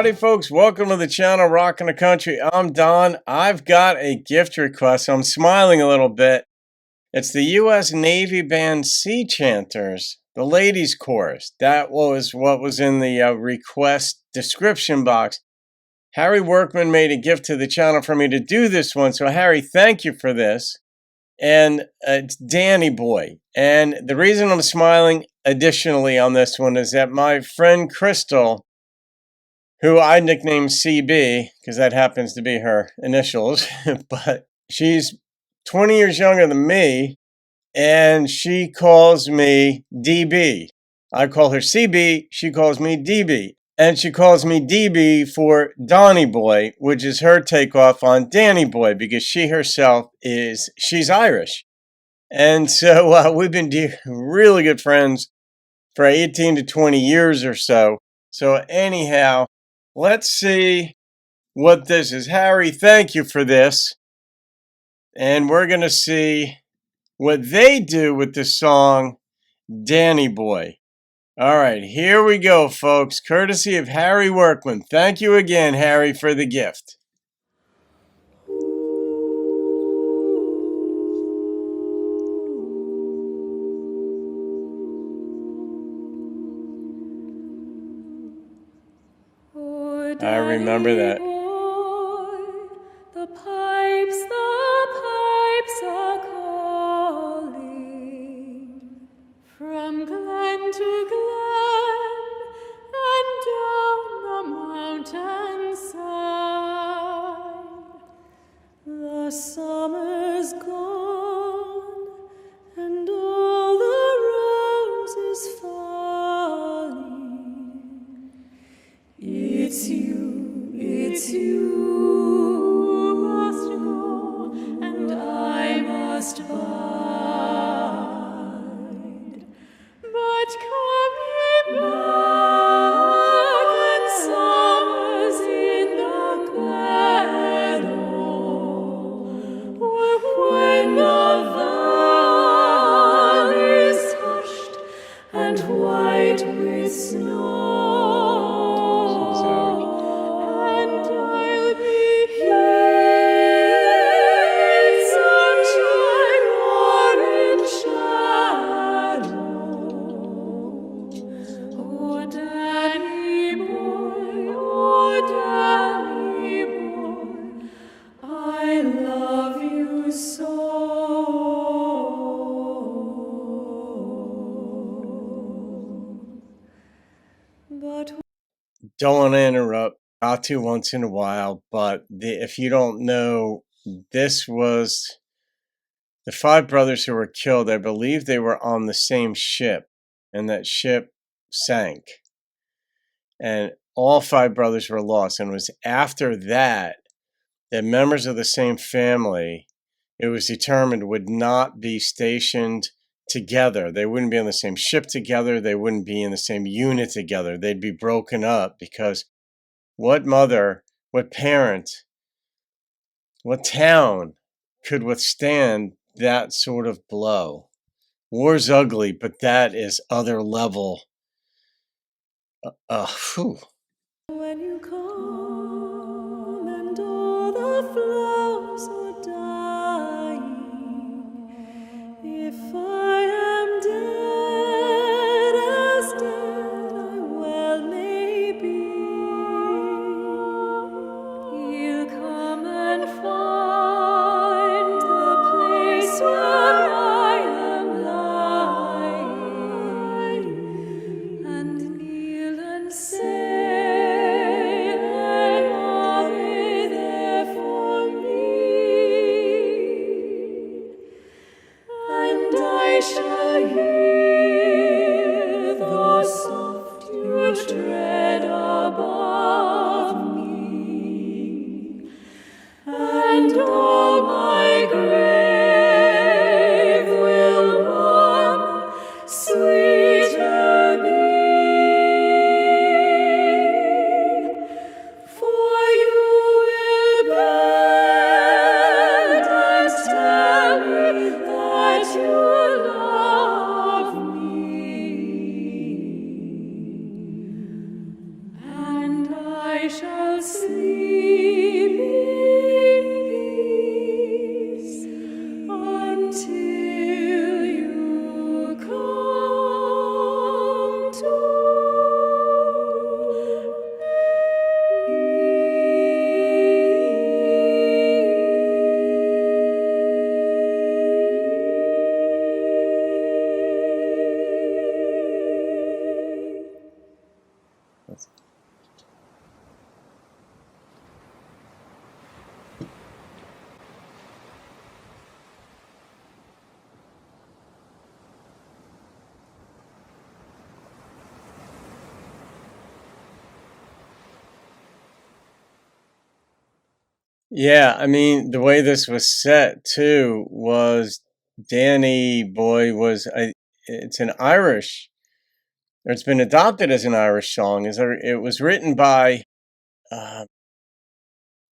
Howdy folks, welcome to the channel Rockin' the Country. I'm Don. I've got a gift request. I'm smiling a little bit. It's the U.S. Navy band Sea Chanters, the ladies chorus. That was what was in the request description box. Harry Workmon made a gift to the channel for me to do this one. So Harry, thank you for this. And it's Danny Boy. And the reason I'm smiling additionally on this one is that my friend Crystal, who I nicknamed CB because that happens to be her initials, but she's 20 years younger than me, and she calls me DB. I call her CB, she calls me DB. And she calls me DB for Donny Boy, which is her takeoff on Danny Boy, because she herself she's Irish. And so we've been really good friends for 18 to 20 years or so. So anyhow, let's see what this is. Harry, thank you for this. And we're going to see what they do with the song Danny Boy. All right, here we go, folks. Courtesy of Harry Workmon. Thank you again, Harry, for the gift. I remember that. The pipes are calling from glen to glen and down the mountainside. The summer's gone and all the roses falling. It's you must go, and I must bide. But coming back, and summer's in the meadow, when the valley's hushed and white with snow. Don't want to interrupt. I'll do once in a while, but if you don't know, this was the five brothers who were killed. I believe they were on the same ship, and that ship sank. And all five brothers were lost. And it was after that that members of the same family, it was determined, would not be stationed together. They wouldn't be on the same ship together. They wouldn't be in the same unit together. They'd be broken up, because what mother, what parent, what town could withstand that sort of blow? War's ugly, but that is other level. When you come and all the flowers are dying, if I am dead, as dead I well may be, you'll come and find the place where I am lying, and kneel and say Yeah, I mean, the way this was set too was Danny Boy was it's an Irish, or it's been adopted as an Irish song. It was written by uh,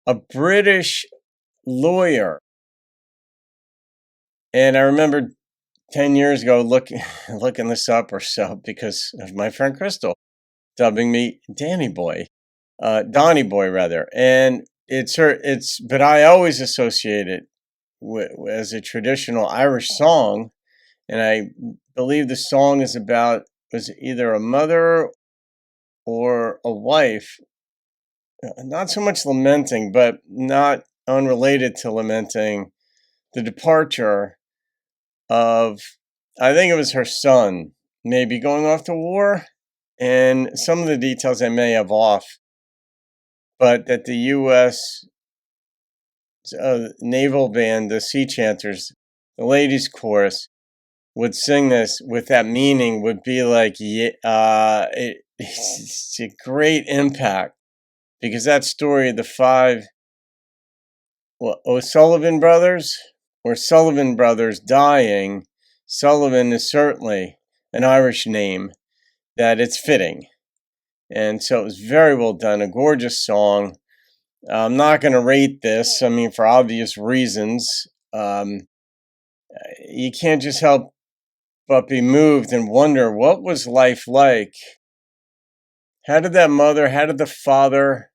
a British lawyer, and I remember 10 years ago looking this up or so because of my friend Crystal dubbing me Danny Boy, Donny Boy rather, and but I always associate it as a traditional Irish song, and I believe the song was either a mother or a wife, not so much lamenting, but not unrelated to lamenting the departure of, I think it was her son, maybe going off to war, and some of the details I may have off, but that the U.S. Naval Band, the Sea Chanters, the ladies' chorus, would sing this with that meaning would be like, yeah, it's a great impact because that story of the five O'Sullivan brothers, or Sullivan brothers dying. Sullivan is certainly an Irish name that it's fitting. And so it was very well done, a gorgeous song. I'm not going to rate this, I mean, for obvious reasons. You can't just help but be moved and wonder what was life like. How did how did the father,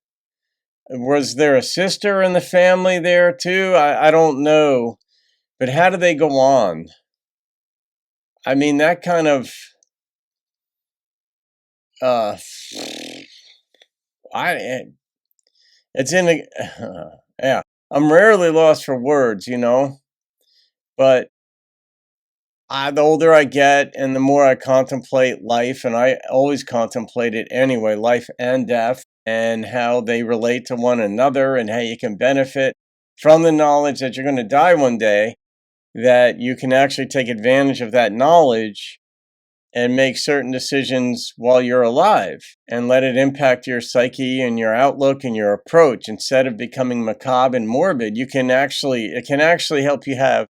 was there a sister in the family there too? I don't know. But how do they go on? I mean, that kind of, uh, I, it's in a, yeah, I'm rarely lost for words, but the older I get and the more I contemplate life, and I always contemplate it anyway, life and death, and how they relate to one another, and how you can benefit from the knowledge that you're going to die one day, that you can actually take advantage of that knowledge and make certain decisions while you're alive and let it impact your psyche and your outlook and your approach. Instead of becoming macabre and morbid, it can actually help you have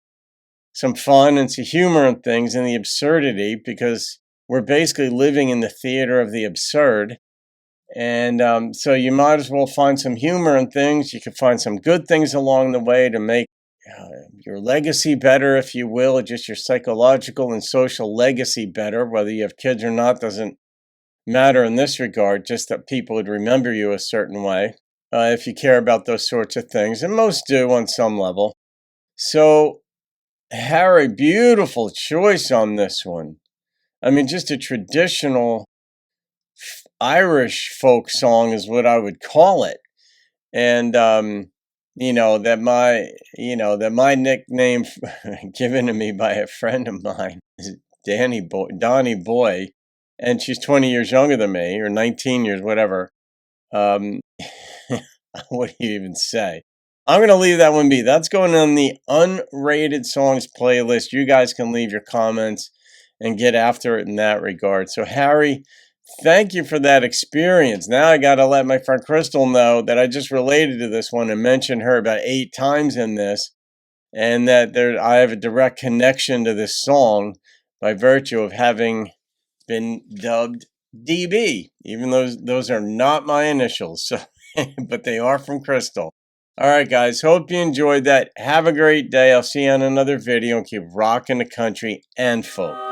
some fun and some humor and things in the absurdity, because we're basically living in the theater of the absurd. And so you might as well find some humor in things. You can find some good things along the way to make your legacy better, if you will, just your psychological and social legacy better. Whether you have kids or not doesn't matter in this regard, just that people would remember you a certain way if you care about those sorts of things. And most do on some level. So, Harry, beautiful choice on this one. I mean, just a traditional Irish folk song is what I would call it. And that my nickname given to me by a friend of mine is Donnie Boy, and she's 20 years younger than me, or 19 years, whatever. Um, what do you even say? I'm gonna leave that one be. That's going on the unrated songs playlist. You guys can leave your comments and get after it in that regard. So, Harry, thank you for that experience. Now I got to let my friend Crystal know that I just related to this one and mentioned her about 8 times in this, and that I have a direct connection to this song by virtue of having been dubbed DB, even though those are not my initials. So, but they are from Crystal. All right, guys. Hope you enjoyed that. Have a great day. I'll see you on another video, and keep rocking the country and folk.